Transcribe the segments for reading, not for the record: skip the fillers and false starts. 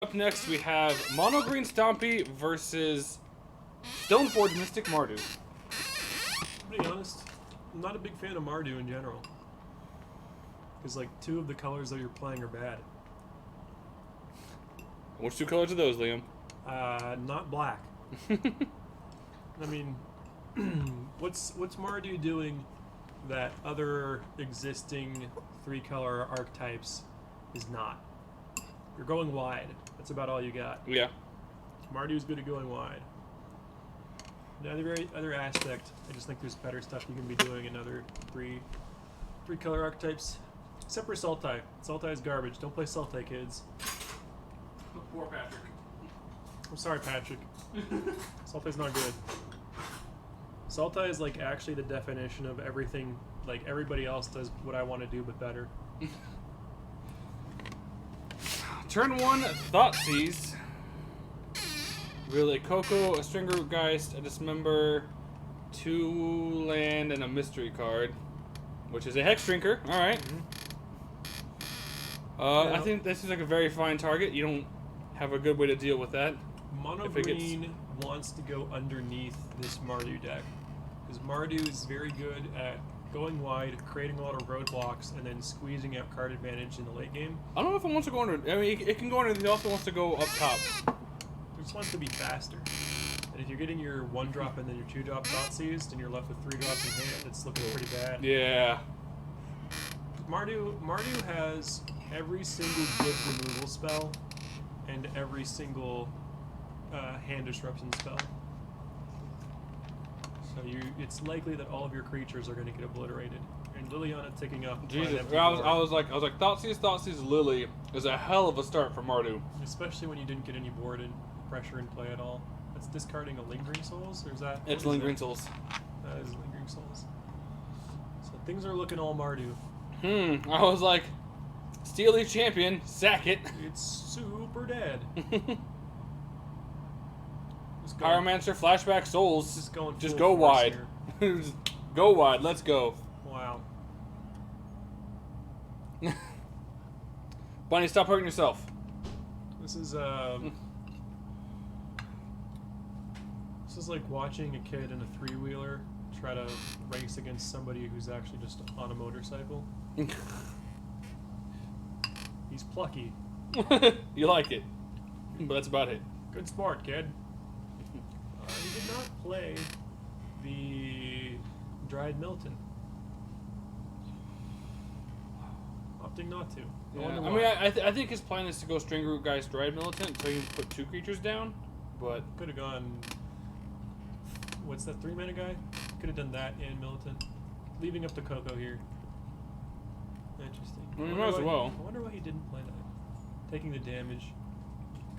Up next, we have Mono Green Stompy versus Stoneforge Mystic Mardu. To be honest, I'm not a big fan of Mardu in general. Because, like, two of the colors that you're playing are bad. Which two colors are those, Liam? Not black. I mean, what's Mardu doing that other existing three-color archetypes is not? You're going wide. That's about all you got. Yeah. Mardu's good at going wide. The other aspect, I just think there's better stuff you can be doing in other three-color archetypes. Except for Sultai. Sultai is garbage. Don't play Sultai, kids. Poor Patrick. I'm sorry, Patrick. Sultai's not good. Sultai is like actually the definition of everything. Like everybody else does what I want to do, but better. Turn 1, Thoughtseize. Relay Coco, a Stringer Geist, a Dismember, 2 land, and a mystery card. Which is a Hex Drinker. Alright. Yeah. I think this is like a very fine target. You don't have a good way to deal with that. Mono Green wants to go underneath this Mardu deck. Because Mardu is very good at going wide, creating a lot of roadblocks, and then squeezing out card advantage in the late game. I don't know if it wants to go under. I mean, it can go under. It also wants to go up top. It just wants to be faster. And if you're getting your 1-drop and then your 2-drop Thoughtseized, and you're left with 3 drops in hand, it's looking pretty bad. Yeah. Mardu has every single good removal spell and every single hand disruption spell. So it's likely that all of your creatures are going to get obliterated. And Liliana taking up. Jesus, I was like, Thoughtseize Lily is a hell of a start for Mardu. Especially when you didn't get any board and pressure in play at all. That's discarding a Lingering Souls, or is that? It's Lingering Souls. That is Lingering Souls. So things are looking all Mardu. I was like, Steely Champion, sack it. It's super dead. Pyromancer, Flashback Souls. Just go wide. Just go wide. Let's go. Wow. Bunny, stop hurting yourself. This is like watching a kid in a 3-wheeler try to race against somebody who's actually just on a motorcycle. He's plucky. You like it, but that's about it. Good sport, kid. He did not play the Dried Milton. Opting not to. Yeah. I mean, I think his plan is to go Stringer Root Geist Dried Militant so he can put 2 creatures down, but... Could have gone... What's that 3-mana guy? Could have done that and Militant. Leaving up the Coco here. Interesting. Well, might as well. I wonder why he didn't play that. Taking the damage.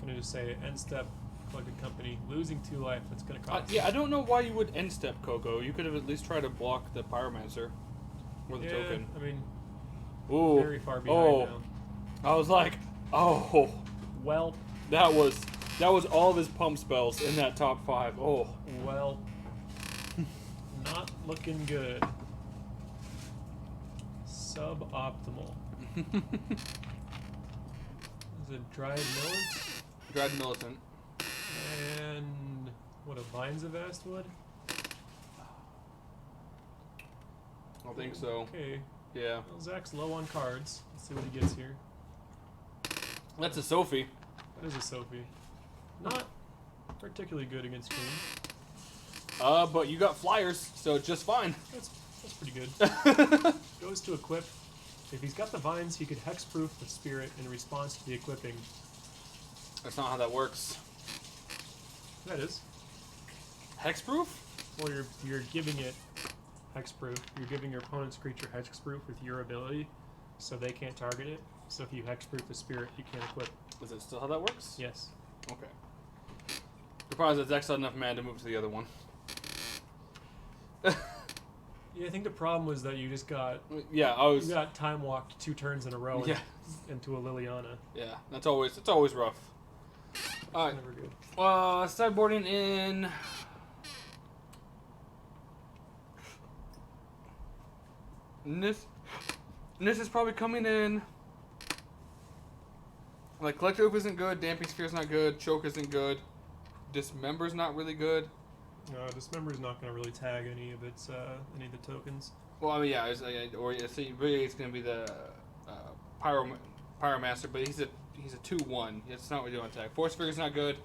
Gonna just say end step, Collected Company, losing 2 life. That's gonna cost. Yeah, I don't know why you would end step Coco. You could have at least tried to block the Pyromancer or the token. I mean, ooh, very far behind now. I was like, oh, well, that was all of his pump spells in that top 5. Oh, well, not looking good. Suboptimal. Is it Dried Militant? Dried Militant. And what, a Vines of Vastwood? I think so. Okay. Yeah. Well, Zach's low on cards. Let's see what he gets here. That's a Sophie. That is a Sophie. Not particularly good against Queen. But you got flyers, so just fine. That's pretty good. Goes to equip. If he's got the Vines, he could hexproof the Spirit in response to the equipping. That's not how that works. That is. Hexproof? Well, you're giving it hexproof. You're giving your opponent's creature hexproof with your ability, so they can't target it. So if you hexproof the Spirit, you can't equip. Is it still how that works? Yes. Okay. Surprised that Zach's had enough mana to move to the other one. Yeah, I think the problem was that you just got... Yeah, You got time walked 2 turns in a row into a Liliana. Yeah, it's always rough. Alright. Never good. Sideboarding in... This is probably coming in... Like, Collector Oop isn't good, Damping Sphere's not good, Choke isn't good, Dismember's not really good. No, Dismember's not going to really tag any of its any of the tokens. Well, I mean, yeah, really it's going to be the Pyromaster, but he's a 2/1. It's not really doing attack. Force Figure's not good.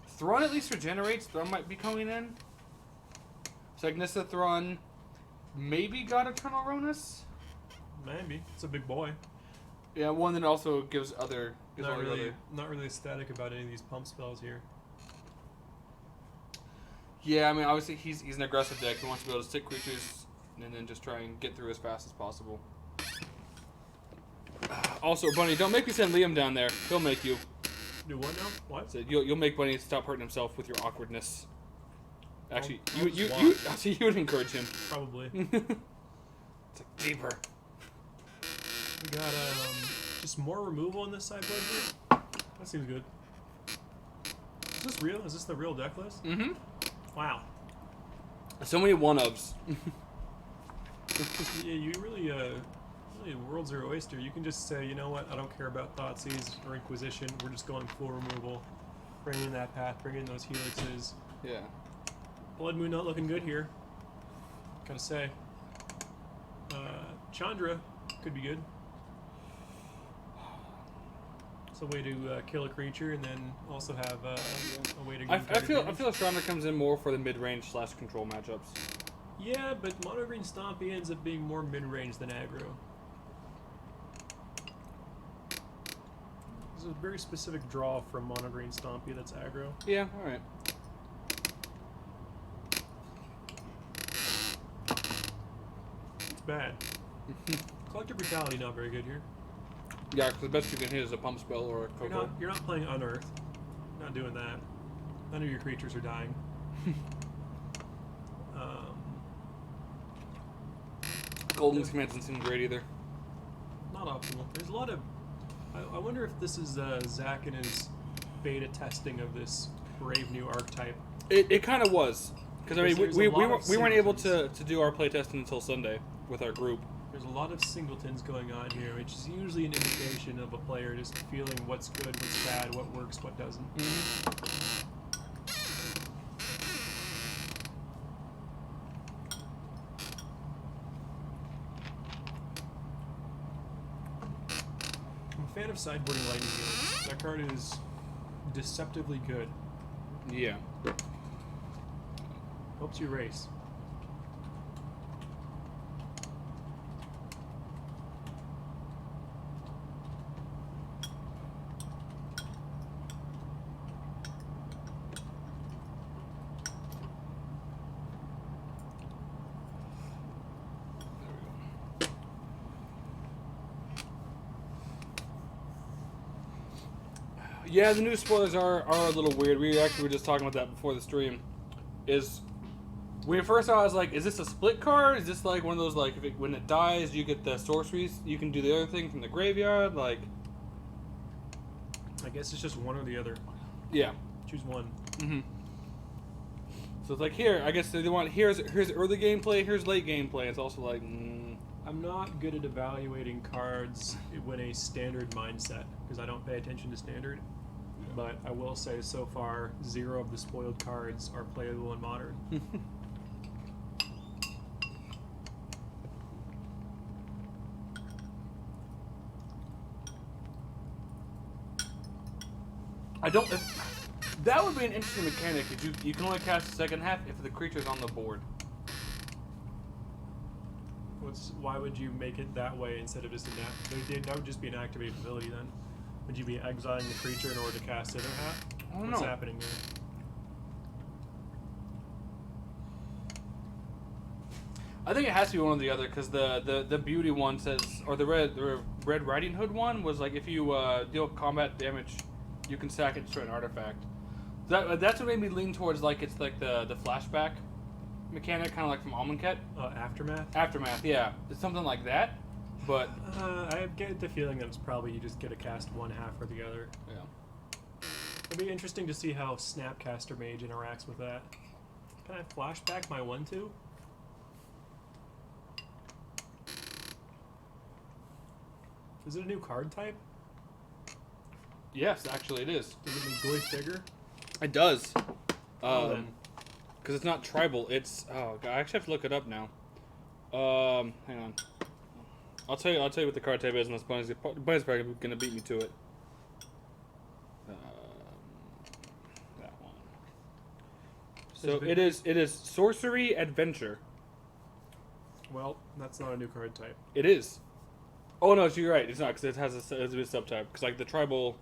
Thrun at least regenerates. Thrun might be coming in. Sagnissa Thrun. Maybe got Eternal Ronus? Maybe. It's a big boy. Yeah, one that also gives other... Not really ecstatic about any of these pump spells here. Yeah, I mean, obviously he's an aggressive deck. He wants to be able to stick creatures and then just try and get through as fast as possible. Also, Bunny, don't make me send Liam down there. He'll make you. Do what now? What? So you'll make Bunny stop hurting himself with your awkwardness. Actually, I'll you would encourage him. Probably. It's like deeper. We got just more removal on this sideboard here. That seems good. Is this real? Is this the real deck list? Mm-hmm. Wow. So many one-ofs. Yeah, you really world's your oyster. You can just say, you know what, I don't care about Thoughtseize or Inquisition. We're just going full removal. Bring in that path. Bring in those helixes. Yeah. Blood Moon not looking good here. Gotta say. Chandra could be good. It's a way to kill a creature and then also have a way to. I feel Chandra comes in more for the mid-range / control matchups. Yeah, but Mono Green Stompy ends up being more mid-range than aggro. There's a very specific draw from Mono Green Stompy that's aggro. Yeah, alright. It's bad. Collector Brutality not very good here. Yeah, because the best you can hit is a pump spell or a Coco. You're not playing Unearth. Not doing that. None of your creatures are dying. Golden's command doesn't seem great either. Not optimal. There's a lot of... I wonder if this is Zach and his beta testing of this brave new archetype. It kind of was. Because, I mean, we weren't able to singletons. do our playtesting until Sunday with our group. There's a lot of singletons going on here, which is usually an indication of a player just feeling what's good, what's bad, what works, what doesn't. Mm-hmm. I'm a fan of sideboarding Lightning Helix. That card is deceptively good. Yeah. Helps you race. Yeah, the new spoilers are a little weird. We actually were just talking about that before the stream. When first saw it, I was like, is this a split card? Is this like one of those, like, when it dies, you get the sorceries, you can do the other thing from the graveyard? Like, I guess it's just one or the other. yeah. Choose one. Mm-hmm. So it's like, here, I guess they want, here's early gameplay, here's late gameplay. It's also like, I'm not good at evaluating cards when a standard mindset, because I don't pay attention to standard. But I will say, so far, 0 of the spoiled cards are playable in Modern. that would be an interesting mechanic. You can only cast the second half if the creature's on the board. Why would you make it that way instead of just that would just be an activated ability then? Would you be exiling the creature in order to cast the other half? I don't What's know. happening there? I think it has to be one or the other, because the beauty one says, or the Red Riding Hood one was like, if you deal combat damage, you can sack it, destroy an artifact. That's what made me lean towards, like, it's like the flashback mechanic, kind of like from Amonkhet. Aftermath? Aftermath, yeah. It's something like that, but... I get the feeling that it's probably you just get to cast one half or the other. Yeah. It'll be interesting to see how Snapcaster Mage interacts with that. Can I flashback my 1/2? Is it a new card type? Yes, actually it is. Does it make Goyf bigger? It does. Then. Because it's not tribal. It's oh god, I actually have to look it up now. Hang on. I'll tell you what the card type is, unless Bunny's probably gonna beat me to it. That one. So it is sorcery adventure. Well, that's not a new card type. It is. Oh no, you're right. It's not because it has a subtype. Because like the tribal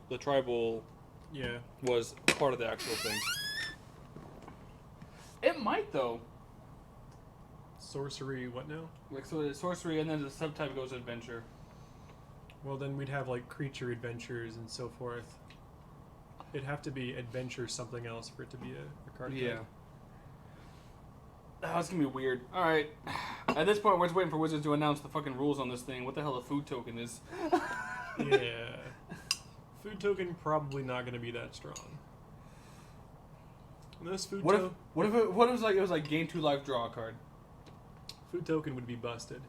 Yeah. was part of the actual thing. It might though. Sorcery, what now? Like so, it's sorcery, and then the subtype goes adventure. Well, then we'd have like creature adventures and so forth. It'd have to be adventure something else for it to be a card Yeah. type. Oh, that's gonna be weird. All right. At this point, we're just waiting for Wizards to announce the fucking rules on this thing. What the hell a food token is? Yeah. Food token probably not going to be that strong. And this food What if token. what if it was like gain 2 life, draw a card? Food token would be busted.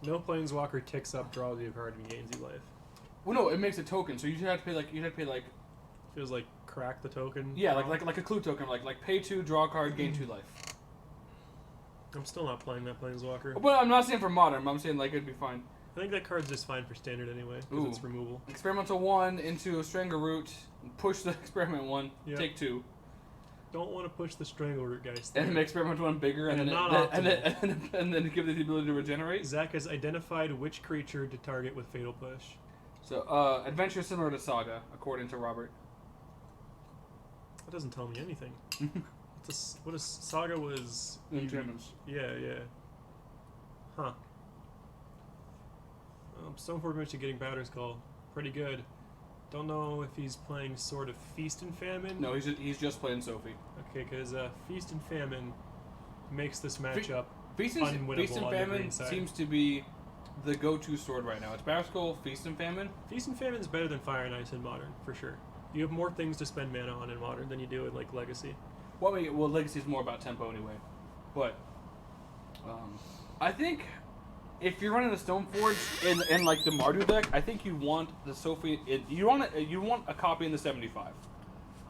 No planeswalker ticks up, draws you a card, and gains you life. Well, no, it makes a token, so you'd have to pay like Feels like crack the token. yeah, like a clue token, like pay 2, draw a card, gain 2 life. I'm still not playing that planeswalker. But I'm not saying for modern. But I'm saying like it'd be fine. I think that card's just fine for standard anyway, because it's removal. Experimental 1 into a Strangle Root. Push the experiment 1. Yep. Take 2. Don't want to push the Strangle Root, guys. And make experiment 1 bigger, and then give it the ability to regenerate. Zach has identified which creature to target with Fatal Push. So, adventure similar to Saga, according to Robert. That doesn't tell me anything. What a Saga was. Enchantments. Yeah. Huh. Stoneforge Mitch getting Batter's Call. Pretty good. Don't know if he's playing Sword of Feast and Famine. No, he's just playing Sophie. Okay, because Feast and Famine makes this matchup Feast and Famine seems to be the go-to sword right now. It's Batter's Call, Feast and Famine. Feast and Famine is better than Fire and Ice in Modern, for sure. You have more things to spend mana on in Modern than you do in, like, Legacy. Well, Legacy is more about tempo anyway. But, I think if you're running the Stoneforge in like the Mardu deck, I think you want the Sophie. You want a copy in the 75.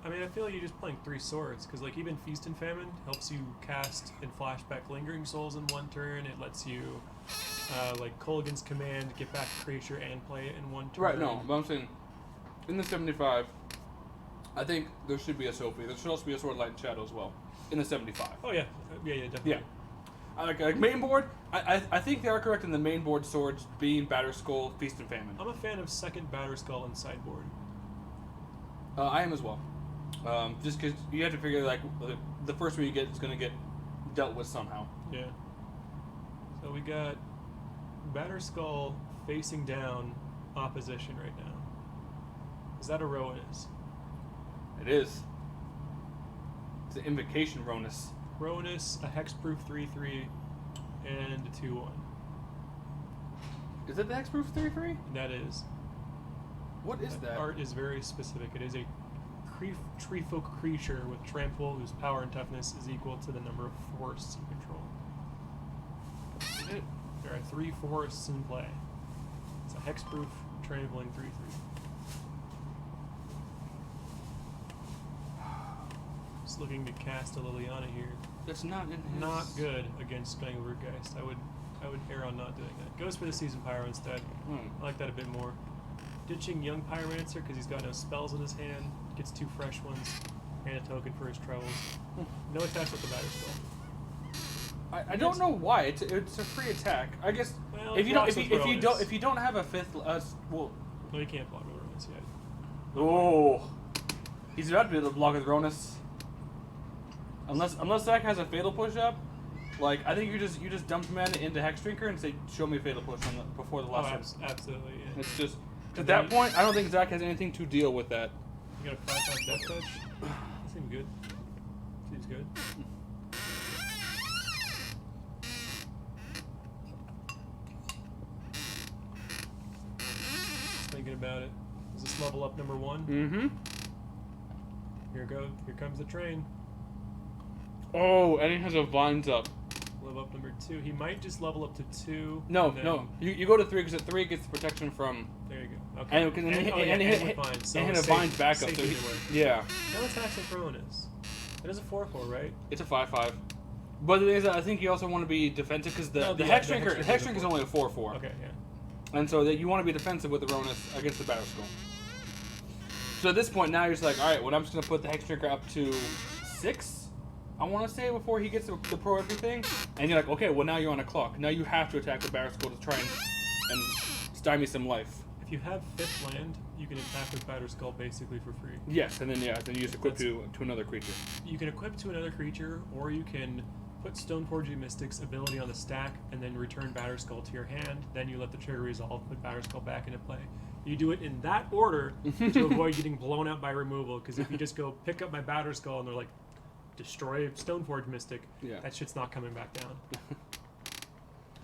I mean, I feel like you're just playing 3 swords, because like even Feast and Famine helps you cast and flashback Lingering Souls in 1 turn. It lets you, like Kolaghan's Command, get back a creature and play it in 1 turn. Right. No, but I'm saying in the 75, I think there should be a Sophie. There should also be a Sword of Light and Shadow as well in the 75. Oh yeah, definitely. Yeah. Like main board, I think they are correct in the main board swords being Batter's Skull, Feast and Famine. I'm a fan of second Batter's Skull and sideboard. I am as well. Just because you have to figure like the first one you get is going to get dealt with somehow. Yeah. So we got Batter's Skull facing down opposition right now. Is that a Rowanus? It is. It's an Invocation Ronus. Rowanus, a hexproof 3/3, and a 2/1. Is that the hexproof 3/3? That is. What is that? Art is very specific. It is a tree folk creature with trample whose power and toughness is equal to the number of forests you control. There are 3 forests in play. It's a hexproof trampling 3/3. Just looking to cast a Liliana here. That's not in his... Not good against Strangleroot Geist. I would err on not doing that. Goes for the Season Pyro instead. I like that a bit more. Ditching Young Pyromancer because he's got no spells in his hand. Gets 2 fresh ones and a token for his troubles. No attach with the Batter's Skull. I don't know why. It's a free attack. I guess Well, if you don't have a 5th well. No, you can't block with Rowanus yet. Oh, he's about to be able to block with Ronus. Unless Zach has a Fatal Push up, like I think you just dump mana into Hexdrinker and say show me a Fatal Push before the last one. Absolutely, yeah. It's just at that point I don't think Zach has anything to deal with that. You got a 5/5 Death Touch? Seems good. Seems good. Just thinking about it. Is this level up number 1? Mm-hmm. Here comes the train. Oh, and he has a Vines up. Level up number 2. He might just level up to 2. No, and then- no. You go to 3 because at 3 gets the protection from. There you go. Okay. And with vines. So and it safe- binds back up. safe So either way. yeah, No attacks with Rowanus. It is a 4/4, right? it's a 5/5. But the thing is, I think you also want to be defensive because the Hex Drinker is only a 4/4. Okay, yeah. And so that you want to be defensive with the Ronus against the Battle Skull. So at this point, now you're just like, all right, well, I'm just going to put the Hex Drinker up to 6, I want to say, before he gets the pro everything. And you're like, okay, well, now you're on a clock. Now you have to attack the Battle Skull to try and stymie some life. If you have 5th land, you can attack with Batter Skull basically for free. Yes, and then you just equip to another creature. You can equip to another creature, or you can put Stoneforge Mystic's ability on the stack and then return Batter Skull to your hand. Then you let the trigger resolve, put Batter Skull back into play. You do it in that order to avoid getting blown out by removal, because if you just go pick up my Batter Skull and they're like, destroy Stoneforge Mystic, that shit's not coming back down.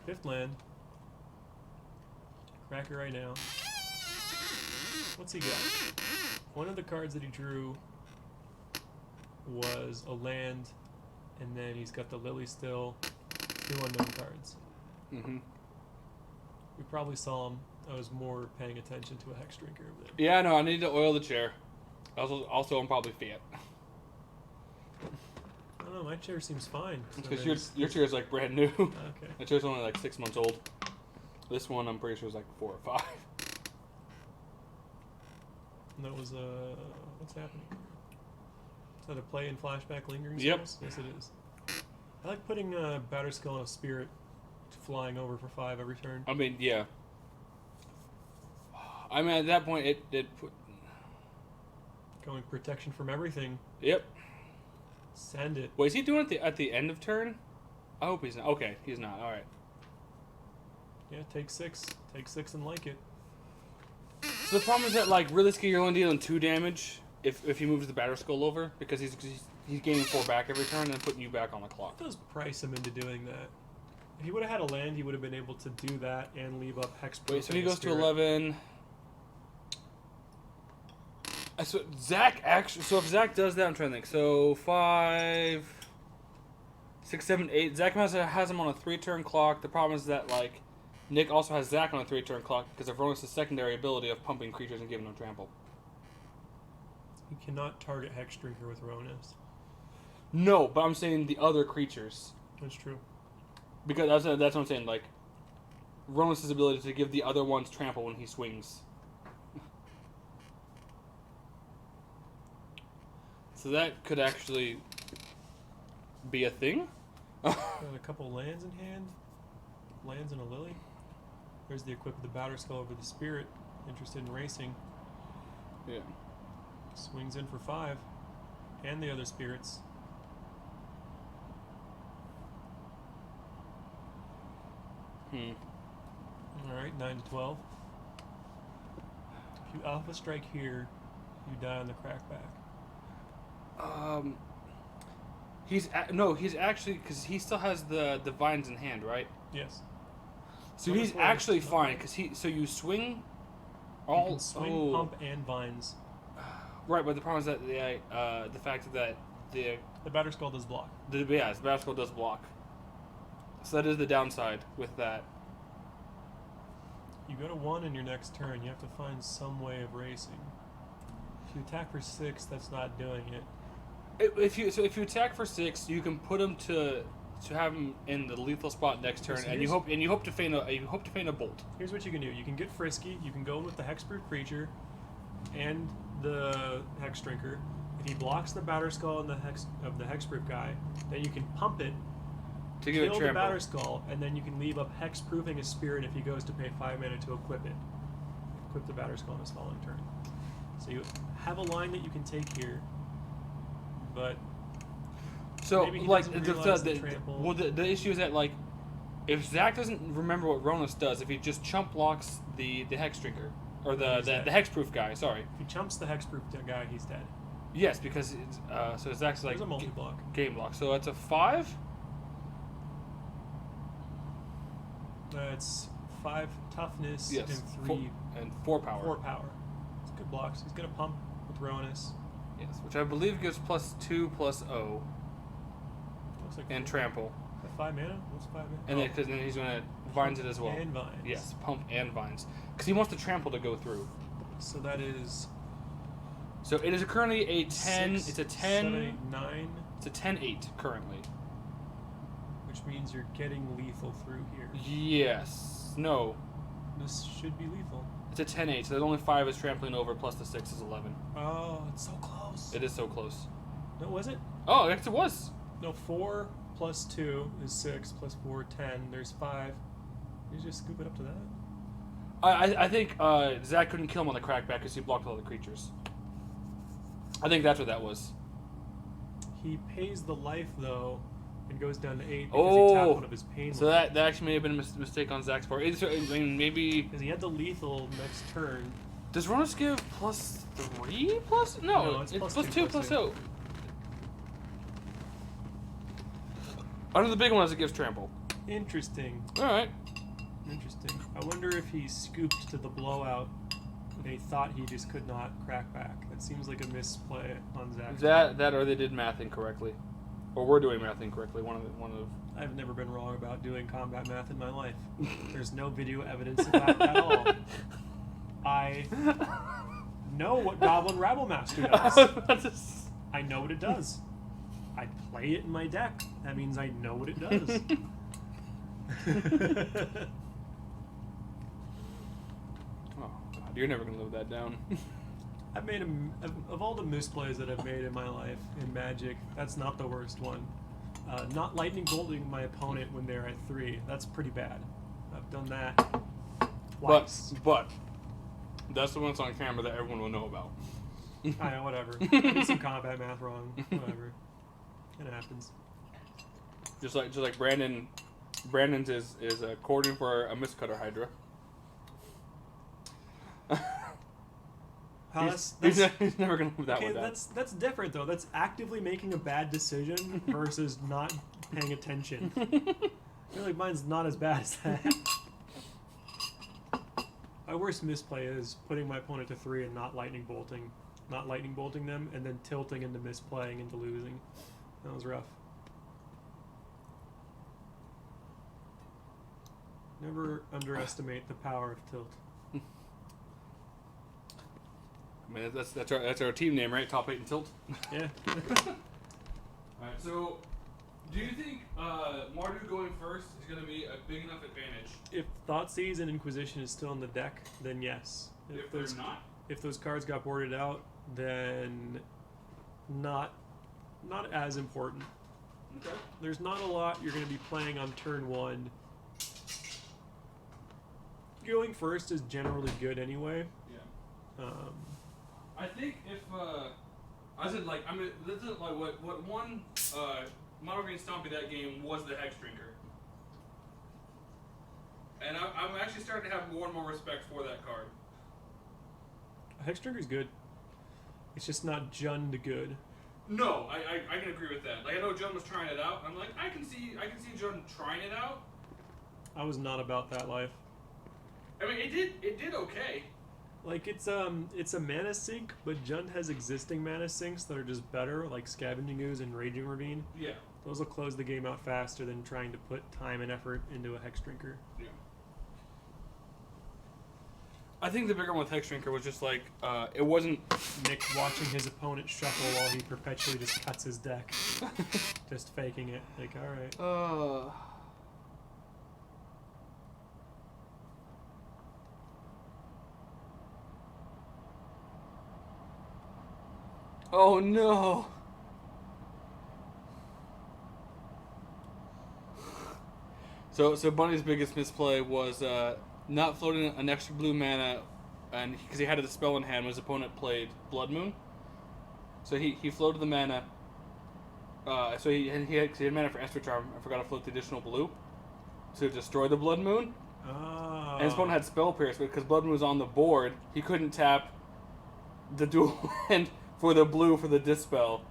5th land. Cracker right now. What's he got? One of the cards that he drew was a land, and then he's got the Lily still, 2 unknown cards. Mm-hmm. We probably saw him. I was more paying attention to a Hex Drinker over there. Yeah, no, I need to oil the chair. Also, I'm probably Fiat. I don't know, my chair seems fine. Because your chair is like brand new. Okay. My chair's only like 6 months old. This one, I'm pretty sure, is like 4 or 5. And that was what's happening? Is that a play in flashback lingering Yep. spells? Yes, it is. I like putting Batter Skull and a Spirit flying over for 5 every turn. I mean, yeah. I mean, at that point, it put. Going protection from everything. Yep. Send it. Wait, is he doing it at the end of turn? I hope he's not. Okay, he's not. All right. Yeah, take 6. Take 6 and like it. So the problem is that, like, realistically, you're only dealing 2 damage if he moves the Batter Skull over, because he's gaining 4 back every turn and then putting you back on the clock. It does price him into doing that. If he would have had a land, he would have been able to do that and leave up Hexproof. Wait, so he and a goes to Spirit. 11. So Zach actually. So if Zach does that, I'm trying to think. So 5, 6, 7, 8. Zach has him on a 3-turn clock. The problem is that, like, Nick also has Zach on a 3-turn clock because of Ronus' secondary ability of pumping creatures and giving them trample. You cannot target Hex Drinker with Ronas. No, but I'm saying the other creatures. That's true. Because that's what I'm saying. Like, Ronus' ability to give the other ones trample when he swings. So that could actually be a thing. Got a couple lands in hand. Lands and a Lily. There's the equip of the Batter Skull over the Spirit. Interested in racing. Yeah. Swings in for 5. And the other spirits. Alright, 9 to 12. If you Alpha Strike here, you die on the crackback. He's actually, because he still has the vines in hand, right? Yes. So What he's is actually Ronus? fine because so you swing. You can swing, pump, and vines. Right, but the problem is that the fact that the Batter Skull does block. the Battle Skull does block. So that is the downside with that. You go to 1 in your next turn. You have to find some way of racing. If you attack for 6, that's not doing it. If you attack for 6, you can put him to have him in the lethal spot next turn, So and you hope to feign a bolt. Here's what you can do. You can get frisky. You can go with the Hexproof Creature and the Hex Drinker. If he blocks the Batter Skull and the Hexproof guy, then you can pump it, To give it kill the trample. Batter Skull, and then you can leave up Hexproofing a Spirit if he goes to pay 5 mana to equip it. Equip the Batter Skull on his following turn. So you have a line that you can take here, but So maybe he like doesn't realize the trample. the issue is that, like, if Zach doesn't remember what Ronus does, if he just chump blocks the Hex Drinker or the Hexproof guy, sorry. if he chumps the Hexproof guy, he's dead. Yes, because it's, so Zach's like There's a multi-block. game block. So it's a 5. It's 5 toughness Yes, and 3 4 power. 4 power. It's good blocks. He's gonna pump with Ronus. Yes, which I believe gives +2/+0 Looks like and trample. I 5 mana? What's 5 mana? And then, cause then he's gonna vines it as well. And vines. Yes, pump and vines. Because he wants the trample to go through. So that is. So it is currently a 10. 6, it's a 10. 7, 8, 9. It's a 10-8 currently. Which means you're getting lethal through here. Yes. No. This should be lethal. It's a 10-8. So there's only 5 is trampling over, plus the 6 is 11. Oh, it's so close. It is so close. No, was it? Oh, yes, it was. No, 4 plus 2 is 6, plus 4, 10. There's 5. You just scoop it up to that? I think Zach couldn't kill him on the crackback because he blocked all the creatures. I think that's what that was. He pays the life, though, and goes down to 8 because he tapped one of his pain. So that actually may have been a mistake on Zach's part. I mean, maybe... Because he had the lethal next turn. Does Ronus give +3 plus? No, it's plus 2 plus 2. Under the big one as it gives trample. Interesting. Alright. Interesting. I wonder if he scooped to the blowout and he thought he just could not crack back. That seems like a misplay on Zach's part. That or they did math incorrectly. Or we're doing math incorrectly. One of. I've never been wrong about doing combat math in my life. There's no video evidence of that at all. I know what Goblin Rabble Master does. I know what it does. I play it in my deck. That means I know what it does. Oh God, you're never gonna live that down. I've made of all the misplays that I've made in my life in Magic, that's not the worst one. Not lightning bolting my opponent when they're at 3. That's pretty bad. I've done that twice. But that's the one that's on camera that everyone will know about. I know, whatever. I did some combat math wrong. Whatever. It happens. Just like Brandon's is a courting for a Mistcutter Hydra. He's never gonna move that one down. That's different though. That's actively making a bad decision versus not paying attention. I feel like mine's not as bad as that. My worst misplay is putting my opponent to 3 and not lightning bolting them, and then tilting into misplaying into losing. That was rough. Never underestimate the power of tilt. I mean, that's our team name, right? Top 8 and tilt. Yeah. Alright, so do you think Mardu going first is going to be a big enough advantage? If Thoughtseize and Inquisition is still in the deck, then yes. If they're not? If those cards got boarded out, then not as important. Okay. There's not a lot you're going to be playing on turn 1. Going first is generally good anyway. Yeah. I think if this is like what won Mono Green Stompy that game was the Hex Drinker, and I'm actually starting to have more and more respect for that card. Hex Drinker's good. It's just not Jund good. No, I can agree with that. Like I know Jund was trying it out. I'm like I can see Jund trying it out. I was not about that life. I mean it did okay. Like it's a mana sink, but Jund has existing mana sinks that are just better, like Scavenging Ooze and Raging Ravine. Yeah. Those will close the game out faster than trying to put time and effort into a Hex Drinker. Yeah. I think the bigger one with Hex Drinker was just like it wasn't Nick watching his opponent shuffle while he perpetually just cuts his deck, just faking it. Like, all right. Oh no! So Bunny's biggest misplay was not floating an extra blue mana, and because he had the spell in hand when his opponent played Blood Moon. So he floated the mana. So he had mana for Esper Charm. I forgot to float the additional blue, to destroy the Blood Moon. Oh. And his opponent had Spell Pierce, but because Blood Moon was on the board, he couldn't tap the dual land for the blue for the Dispel.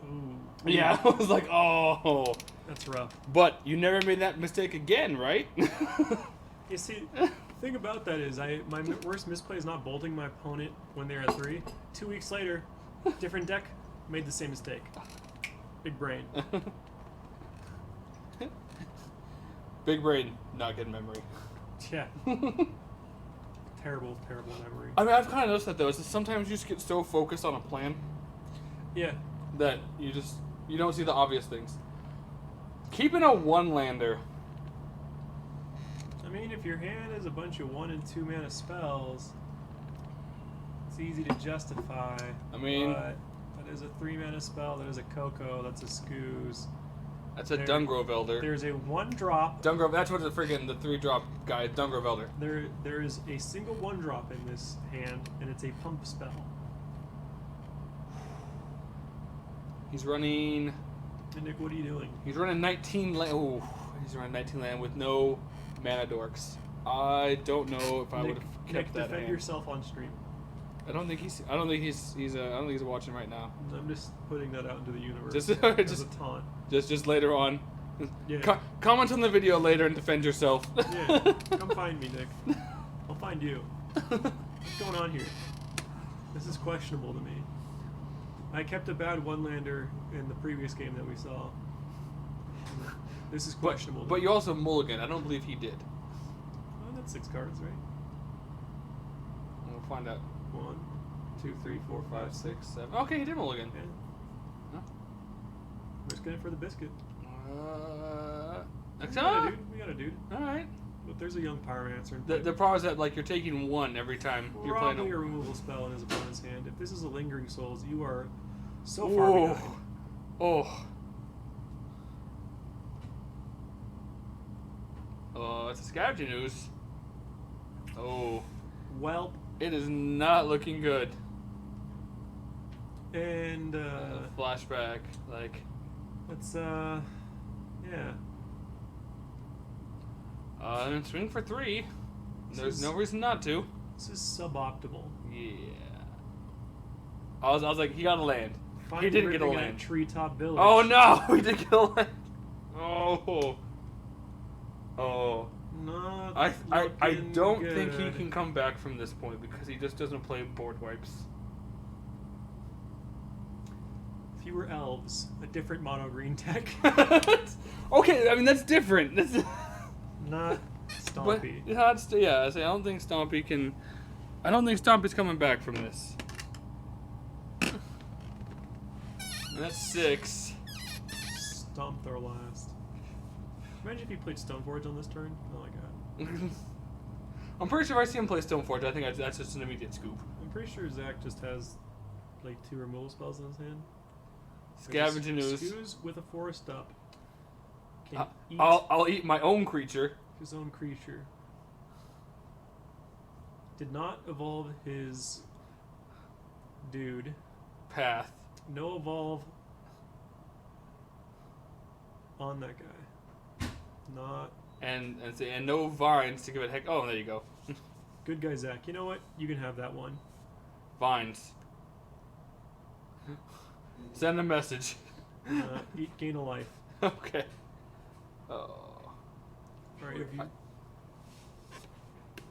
Ooh. Yeah, I was like, oh. That's rough. But you never made that mistake again, right? You see, the thing about that is my worst misplay is not bolting my opponent when they're at 3. 2 weeks later, different deck, made the same mistake. Big brain. Big brain, not good memory. Yeah. Terrible, terrible memory. I mean, I've kind of noticed that though. Is that sometimes you just get so focused on a plan Yeah. that you don't see the obvious things. Keeping a one-lander. I mean, if your hand is a bunch of 1 and 2 mana spells, it's easy to justify. I mean, but that is a 3 mana spell. That is a Coco. That's a Scooze. that's a Dungrove Elder. There's a 1-drop. Dungrove. That's what the 3-drop guy. Dungrove Elder. There is a single 1-drop in this hand, and it's a pump spell. He's running. And Nick, what are you doing? He's running 19 land. Ooh, he's running 19 land with no mana dorks. I don't know if I would have kept Nick, that. defend hand. yourself on stream. I don't think he's watching right now. I'm just putting that out into the universe. Just as a taunt. Just later on. Yeah. Comment on the video later and defend yourself. Yeah. Come find me, Nick. I'll find you. What's going on here? This is questionable to me. I kept a bad one-lander in the previous game that we saw. This is questionable. But you also mulligan. I don't believe he did. Oh, that's 6 cards, right? We'll find out. 1, 2, 3, 4, 5, 6. 7. Okay, he did mulligan. Yeah. Huh? We're just going for the biscuit. Next We got a time. dude. We got a dude. All right. But there's a young pyromancer. The problem is that like you're taking one every time you're playing. Probably a removal spell in his opponent's hand. If this is a Lingering Souls, you are so far behind. Oh. Oh, it's a Scavenging Ooze. Oh. Well. It is not looking good. And flashback, like. let's yeah. And swing for 3. There's no reason not to. This is suboptimal. Yeah. I was like, he got a land. Fine He didn't get a ripping land. at Treetop Village. Oh no, he did get a land. Oh. Oh. Not I don't looking think he good. can come back from this point because he just doesn't play board wipes. Fewer elves, a different mono green tech. Okay, I mean that's different. That's Not but Stompy. yeah, I don't think Stompy can. I don't think Stompy's coming back from this. And that's 6. Stomped our last. Imagine if he played Stoneforge on this turn. Oh my god. I'm pretty sure if I see him play Stoneforge, I think that's just an immediate scoop. I'm pretty sure Zach just has like 2 removal spells in his hand. Scavenging Ooze. Scooze with a forest up. Can eat I'll eat my own creature. his own creature. Did not evolve his dude. Path. No evolve on that guy. Not And no vines to give it heck. Oh, there you go. good guy, Zach. You know what? You can have that one. Vines. Send a message. Eat gain a life. Okay. Oh. All right. If you, Are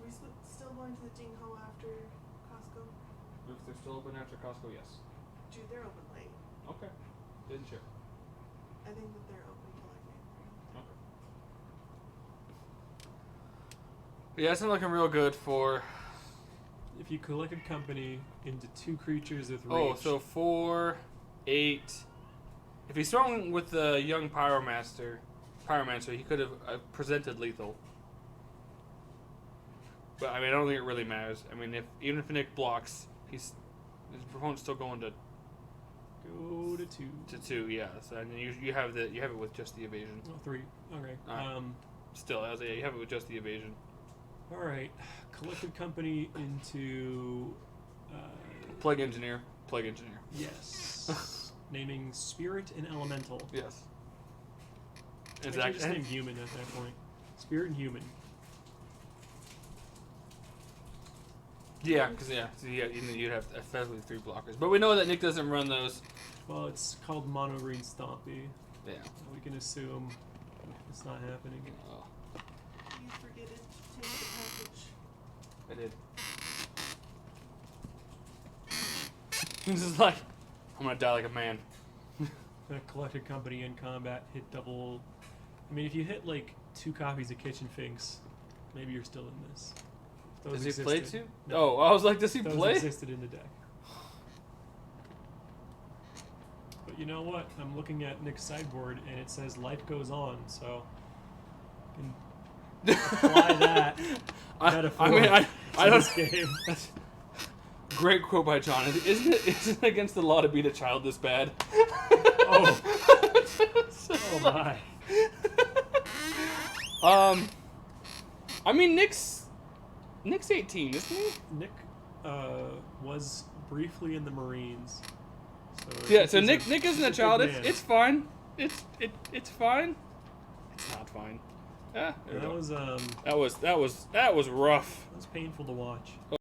we still going to the Jing Ho after Costco? If they're still open after Costco, yes. Dude, they're open late. Okay. Didn't share. I think that they're open till like January. Okay. Yeah, it's not looking real good for. if you collected company into 2 creatures with reach. Oh, so 4, 8. If he's throwing with the young Pyromancer, he could have presented lethal. But I mean, I don't think it really matters. I mean, even if Nick blocks, his opponent's still going to Go to 2. 2. Yeah. So and you have it with just the evasion. Oh, 3. Okay. Alright. Still, you have it with just the evasion. All right. Collected company into. Plague Engineer. Yes. Naming Spirit and Elemental. Yes. Actually, just name Human at that point. Spirit and Human. Yeah, because you'd have effectively 3 blockers. But we know that Nick doesn't run those. Well, it's called Mono Green Stompy. Yeah. We can assume it's not happening. Oh, You forget it. Change the package. I did. This is like, I'm gonna die like a man. The collected company in combat hit double I mean, if you hit like 2 copies of Kitchen Finks, maybe you're still in this. Those Does he play existed. too? No, Oh, I was like, does he those play? existed in the deck. But you know what? I'm looking at Nick's sideboard and it says life goes on, so I can apply that metaphor I to don't. this game. Great quote by John. Isn't it against the law to beat a child this bad? Oh. Oh my. I mean, Nick's 18, isn't he? Nick was briefly in the Marines. So Yeah. So he's Nick isn't a big child. man. It's fine. It's fine. It's not fine. Yeah. There we That go. was That was rough. painful to watch.